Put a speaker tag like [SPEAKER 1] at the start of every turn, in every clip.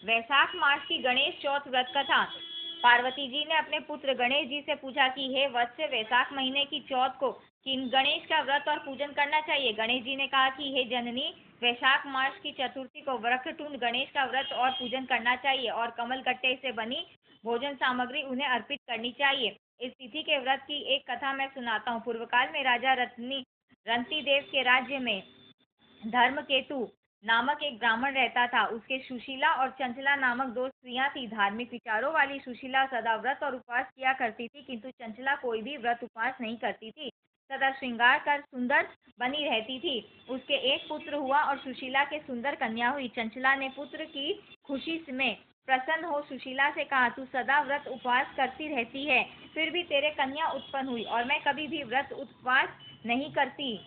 [SPEAKER 1] वैशाख मास की गणेश चौथ व्रत कथा। पार्वती जी ने अपने पुत्र गणेश जी से पूछा कि हे वत्स, वैशाख महीने की चौथ को किन गणेश का व्रत और पूजन करना चाहिए। गणेश जी ने कहा कि हे जननी, वैशाख मास की चतुर्थी को वक्रतुंड गणेश का व्रत और पूजन करना चाहिए और कमल गट्टे से बनी भोजन सामग्री उन्हें अर्पित करनी चाहिए। इस तिथि के व्रत की एक कथा मैं सुनाता हूँ। पूर्व काल में राजा रंतिदेव के राज्य में धर्मकेतु नामक एक ब्राह्मण रहता था। उसके सुशीला और चंचला नामक दो स्त्रियां थी। धार्मिक विचारों वाली सुशीला सदा व्रत और उपवास किया करती थी, किंतु चंचला कोई भी व्रत उपवास नहीं करती थी, सदा श्रृंगार कर सुंदर बनी रहती थी। उसके एक पुत्र हुआ और सुशीला के सुंदर कन्या हुई। चंचला ने पुत्र की खुशी में प्रसन्न हो सुशीला से कहा, तू सदा व्रत उपवास करती रहती है, फिर भी तेरे कन्या उत्पन्न हुई और मैं कभी भी व्रत उपवास नहीं करती,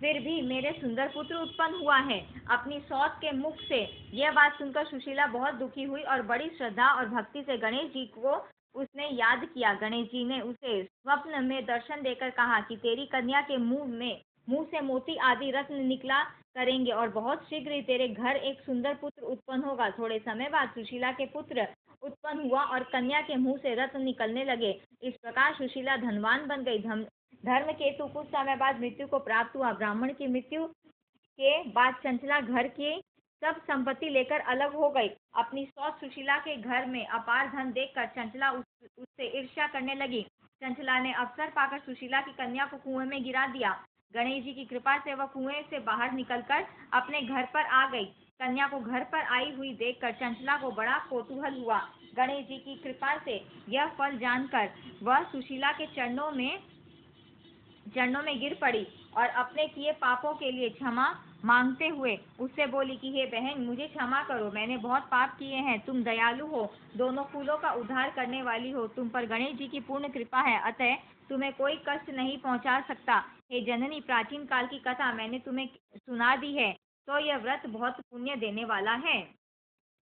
[SPEAKER 1] फिर भी मेरे सुंदर पुत्र उत्पन्न हुआ है। अपनी सौत के मुख से यह बात सुनकर सुशीला बहुत दुखी हुई और बड़ी श्रद्धा और भक्ति से गणेश जी को उसने याद किया। गणेश जी ने उसे स्वप्न में दर्शन देकर कहा कि तेरी कन्या के मुंह से मोती आदि रत्न निकला करेंगे और बहुत शीघ्र ही तेरे घर एक सुंदर पुत्र उत्पन्न होगा। थोड़े समय बाद सुशीला के पुत्र उत्पन्न हुआ और कन्या के मुंह से रत्न निकलने लगे। इस प्रकार सुशीला धनवान बन गई। धर्मकेतु कुछ समय बाद मृत्यु को प्राप्त हुआ। ब्राह्मण की मृत्यु के बाद चंचला घर की सब संपत्ति लेकर अलग हो गई। अपनी सौत सुशीला के घर में अपार धन देखकर चंचला उससे ईर्ष्या करने लगी। चंचला ने अवसर पाकर सुशीला की कन्या को कुएं में गिरा दिया। गणेश जी की कृपा से वह कुएं से बाहर निकलकर अपने घर पर आ गई। कन्या को घर पर आई हुई देखकर चंचला को बड़ा कौतूहल हुआ। गणेश जी की कृपा से यह फल जानकर वह सुशीला के चरणों में गिर पड़ी और अपने किए पापों के लिए क्षमा मांगते हुए उससे बोली कि हे बहन, मुझे क्षमा करो, मैंने बहुत पाप किए हैं। तुम दयालु हो, दोनों कुलों का उद्धार करने वाली हो, तुम पर गणेश जी की पूर्ण कृपा है, अतः तुम्हें कोई कष्ट नहीं पहुंचा सकता। हे जननी, प्राचीन काल की कथा मैंने तुम्हें सुना दी है, तो यह व्रत बहुत पुण्य देने वाला है।